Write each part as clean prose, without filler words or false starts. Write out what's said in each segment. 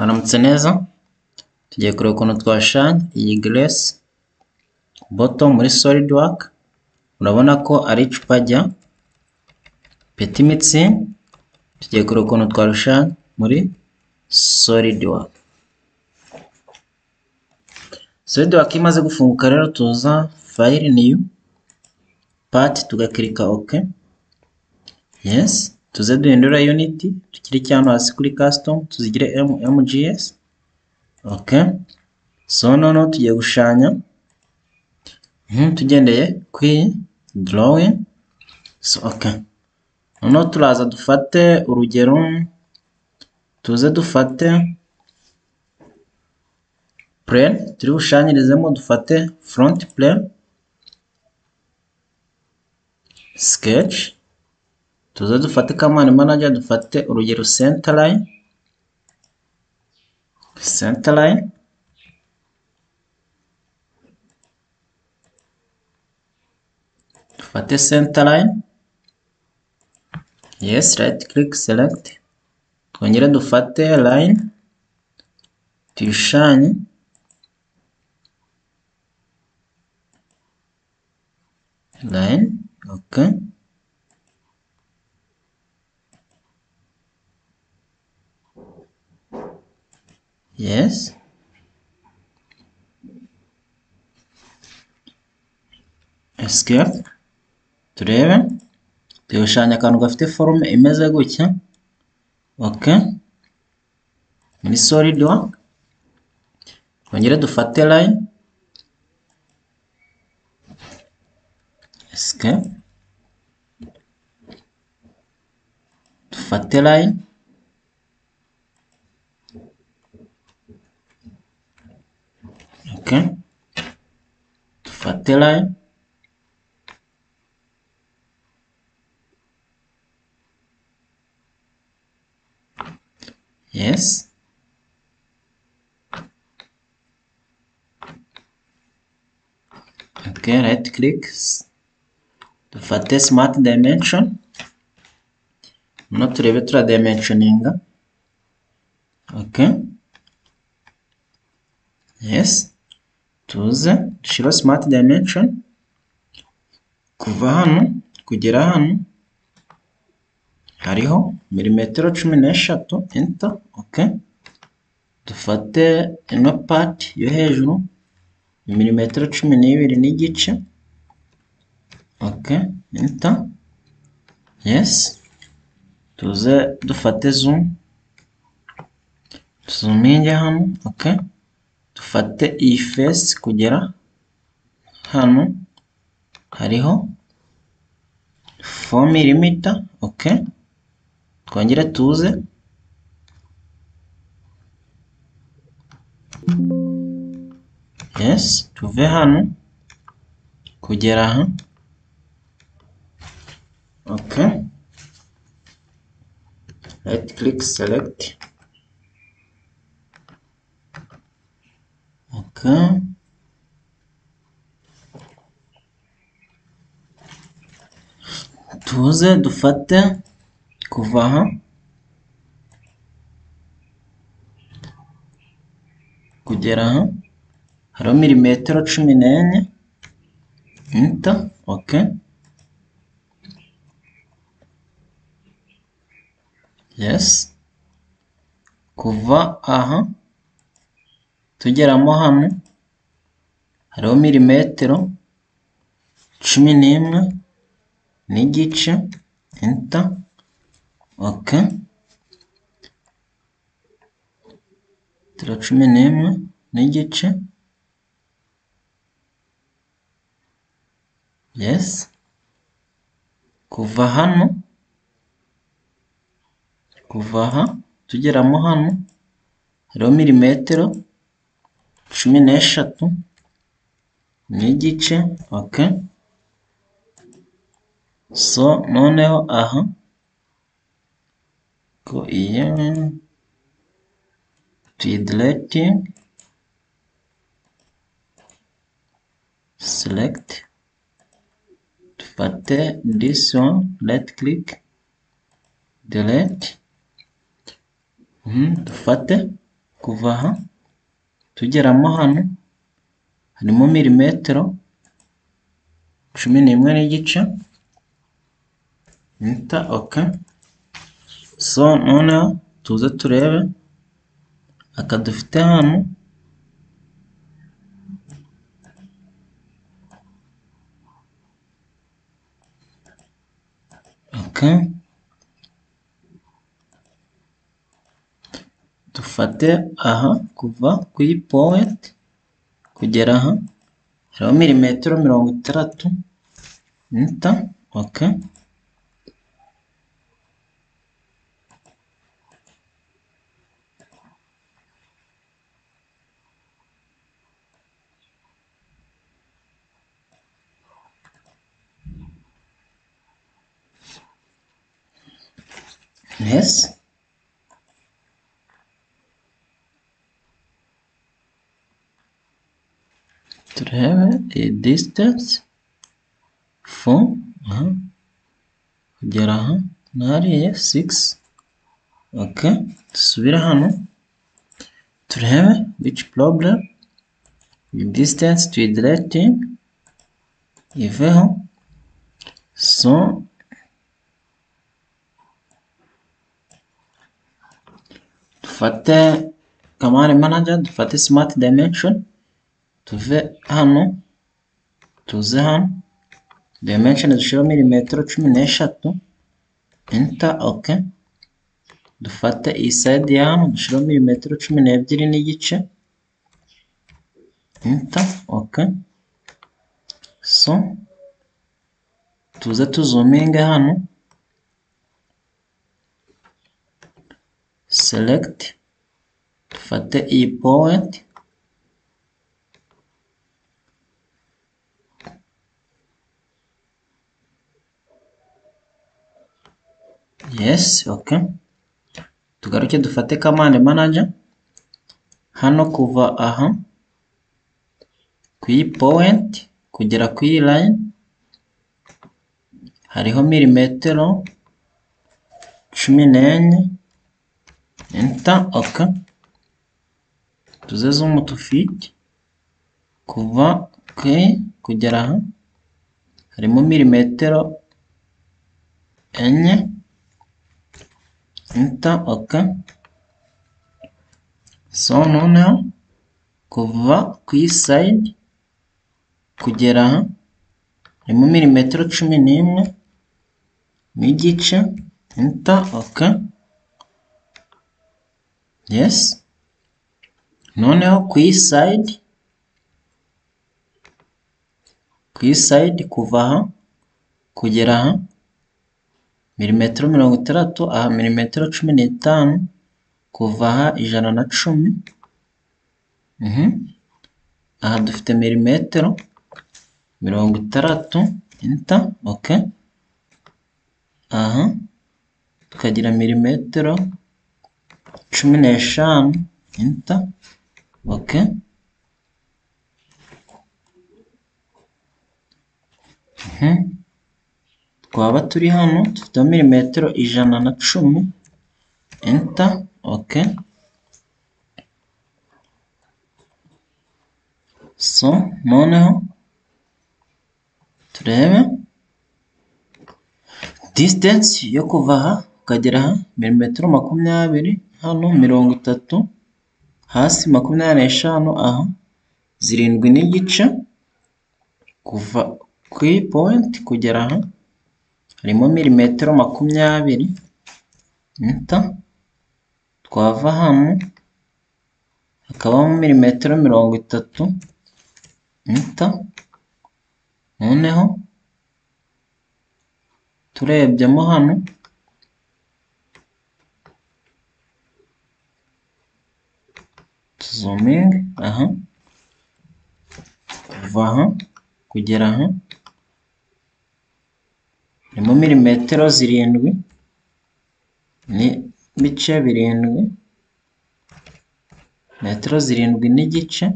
Mwaramutse neza, tugiye kureba ukuntu twashushanya iyi Grace bottle muri SolidWorks. Urabona ko ari icupa rya Petit Mixing. Tugiye kureba ukuntu twarushushanya muri SolidWorks. SolidWorks imaze gufunguka rero tuza File New Part tugakirika OK. Yes, tuze duhindura unit tukiri cyane hasi kuri custom tuzigire MGS. OK, so noneho tugiye gushushanya tugendeye kuri drawing. So OK, noneho turaza dufate urugero, tuze dufate plane turi bushushanyirizemo, dufate front plane, sketch, tuze dufate command manager, dufate urugero center line, dufate center line. Yes, right click select, twongere dufate line tuyishushanye, line. OK, yes, escape, turebe tuyishushanya akantu gafite forume imeze gutya. OK, muri SolidWorks twongere dufate line, escape, dufate line, OK, dufate line, yes, OK, right click, dufate smart dimension, no turebe tura dimensioninga. OK, yes, tuze dushira smart dimension kuva hano kugera hano hariho milimetero 13, enter. OK, dufate ino part yo hejuru milimetero 12 n'igice. OK, enter. Yes, tuze dufate zoom, zoominge hano. OK, dufate iyi face kugera hano hariho 4 mm. OK, twongere tuze yes, tuve hano kugera aha. OK, right click select. OK, tuze dufate kuva aha kugera aha hariho milimetero 14, enter. OK, yes, kuva aha tugeramo hano hariho milimetero 11 n'igice, enter. OK, 11 n'igice, yes, kuva hano kuva aha tugeramo hano hariho milimetero 13 n'igice. OK, so noneho aha ko iyo tuyideleting, select, dufate this one, right click, delete, dufate kuva aha tugeramo hano harimo milimetero 11 n'igice. Enter, okay. So noneho tuze turebe aka dufite hano, okay. Dufate aha kuva ku iyi point kugera aha hariho milimetero 60. Enter, okay. Yes. Turebe iyi distance from aha kugera aha nariye 6. Okay, dusubire hano turebe which problem distance tuyidirecting iveho. So dufate command manager, dufate smart dimension, tuve hano tuze hano dimension dushiraho milimetero 13. Enter, okay. Dufate iyi side ya hano dushiraho milimetero 12 n'igice. Enter, okay. So tuze tuzuminge hano, select, dufate iyi point, yes, okay. Tugaruke dufate command manager, hano kuva aha ku iyi point kugera ku iyi line hariho milimetero 14. Enter, okay. Tuze zoom to fit, kuva kugera aha harimo milimetero 4. Enter, okay. So noneho kuva ku iyi side kugera aha harimo milimetero 11 n'igice. Enter, okay. Yes. Noneho ku iyi side kuva aha kugera aha milimetero 60, aha milimetero 15, kuva aha 110. Aha dufite milimetero 60. Enter, okay. Aha tukagira milimetero 15. Enter, okay. Twaba turi hano dufite milimetero 110. Enter, okay. So noneho turebe distance yo kuva aha ukagera aha milimetero 20, hano 30, hasi 25, aha 7 n'igice. Kuva ku iyi point kugera aha harimo milimetero 20. Enter, twava hano hakabamo milimetero 30. Enter, noneho turebyemo hano zooming aha kuva aha kugera aha harimo milimetero 7 n'ibice 7, metero 7 n'igice.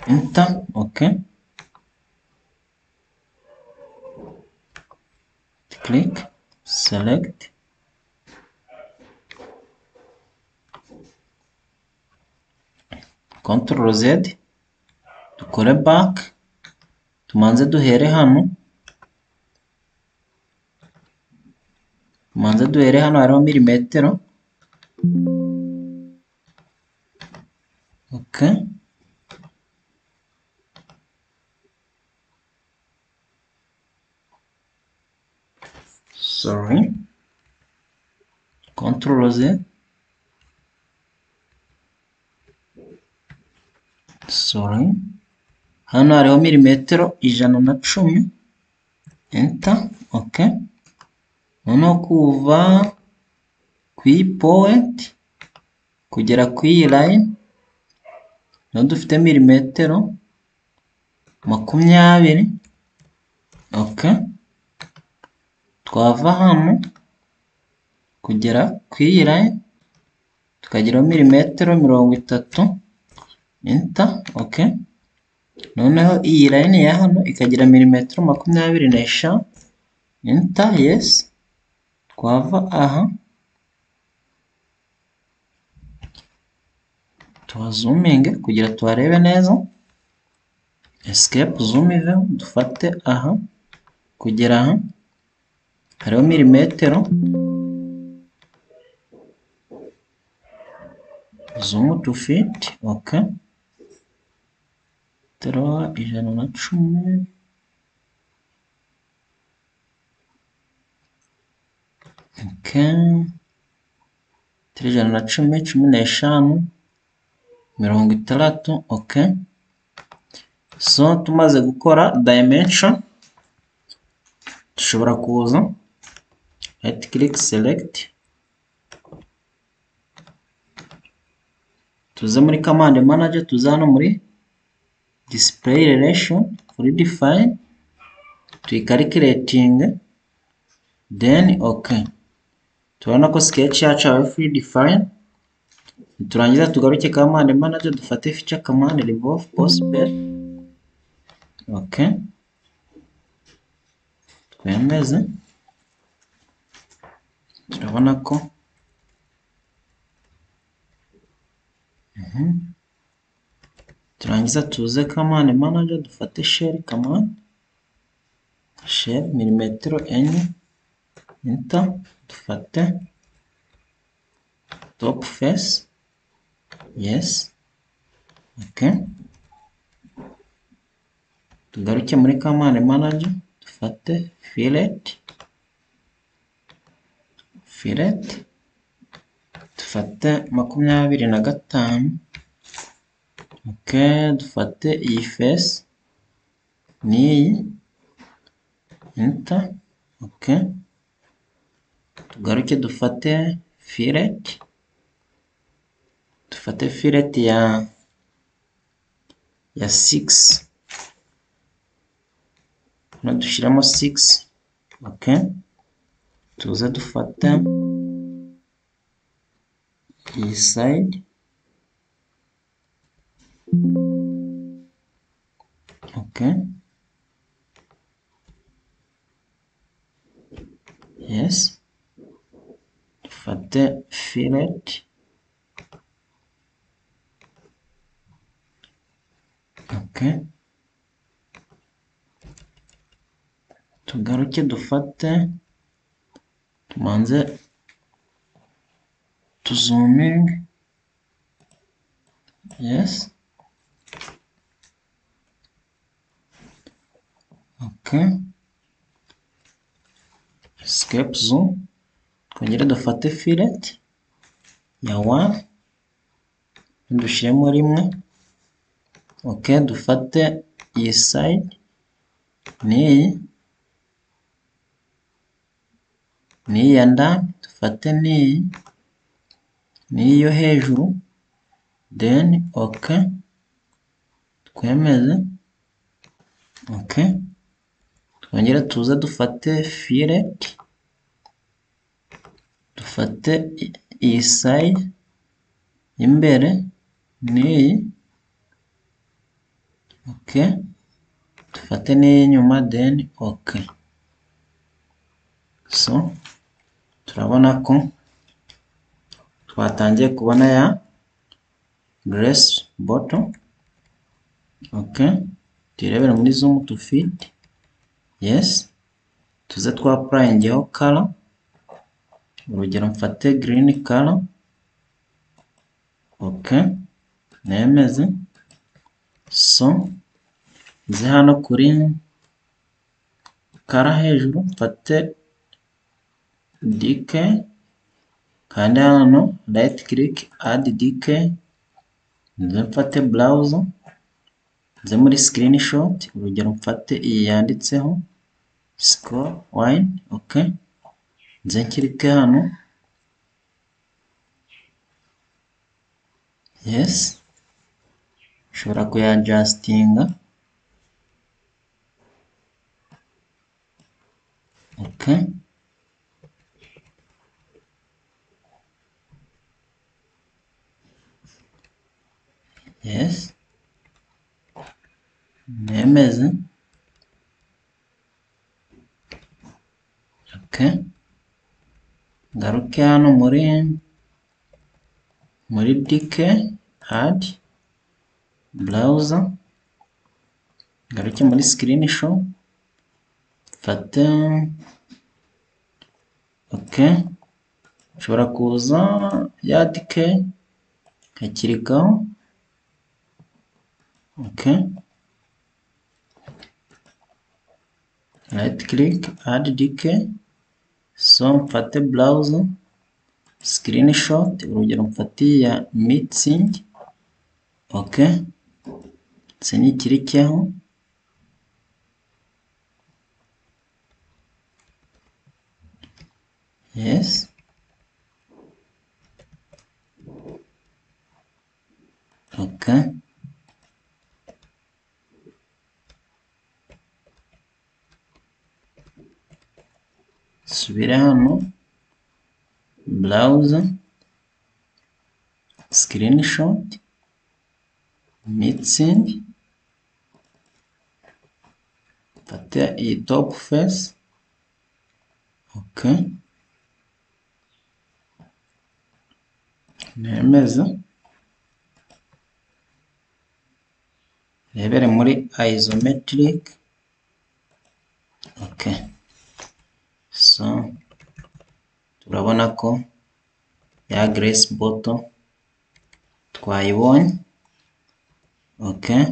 Enter, okay. Click, select, Ctrl Z, dukore back, tumanze duhere hano, hariho milimetero, okay. Sorry, Ctrl Z, sorry, hano hariho milimetero 110, enter, okay. Noneho kuva ku iyi point kugera ku iyi line niho dufite milimetero 20, okay. Twava hano kugera ku iyi line tukageraho milimetero 30, enter, okay. Noneho iyi line ya hano ikagira milimetero 25, enter, yes. Twava aha tuhazuminge kugira tuharebe neza, escape zoom iveho, dufate aha kugera aha hariho milimetero, zoom to fit, okay. Tero 110, okay. Tero 110, 15, 60, okay. So tumaze gukora dimension, dushobora kuza right click select, tuze muri command manager, tuze hano muri display relation, kuri define, tuyicalculating, then okay. Turabona ko sketch yacu yabaye free define. Turangiza tugaruke command manager, dufate feature command remove possible, okay. Twemeze, turabona ko turangiza tuze command manager, dufate shell command, shell milimetero 4, enter, dufate top face, yes, okay. Tugaruke muri command manager, dufate fillet, dufate 25, okay. Dufate iyi face n'iyi, enter, okay. Tugaruke dufate fillet, ya 6, hano dushyiramo 6, okay. Tuze dufate iyi side, okay, yes. Dufate fillet, okay. Tugaruke dufate, tumanze tuzooming, yes, okay. Escape zoom, twongere dufate fillet ya 1, dushyiremo rimwe, okay. Dufate iyi side n'iyi ya ndani, dufate n'iyi yo hejuru, then okay. Twemeze, okay. Twongere tuze dufate fillet, dufate iyi side imbere n'iyi, okay. Dufate n'iyi inyuma, then okay. So turabona ko twatangiye kubona Grace bottle. Okay, tuyirebere muri zoom to fit. Yes, tuze twa applyingeho color, urugero mfate green color. Okay, nemeze. So nze hano kuri color hejuru mfate decay, kandi hano right click add decay, nze mfate browser, nze muri screenshot, urugero mfate iyi yanditseho score wine. Okay, nze nkirike hano. Yes, ushobora kuyadjustinga. Okay, yes, nemeze. Okay, ngaruke hano muri decay add browser, ngaruke muri screenshot mfate. Okay, ushobora kuza ya decay nkakirikaho. Okay, right click add decay, so mfate browser screenshot, urugero mfate ya mixing. Okay, nyikirikeho. Yes, okay, subire hano browser screenshot mixing, mfate iyi top face. Okay, nemeza. Rebere muri isometric. Okay, so turabona ko ya Grace bottle twayibonye. Okay,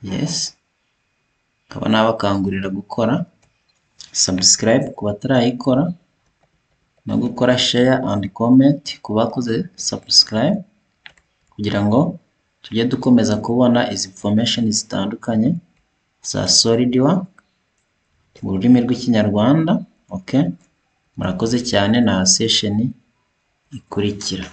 yes, nkaba nabakangurira gukora subscribe ku batarayikora, no gukora share and comment ku bakoze subscribe, kugira ngo tujye dukomeza kubona izi information zitandukanye za SolidWorks mu rurimi rw'Ikinyarwanda. Okay, murakoze cyane, na session ikurikira.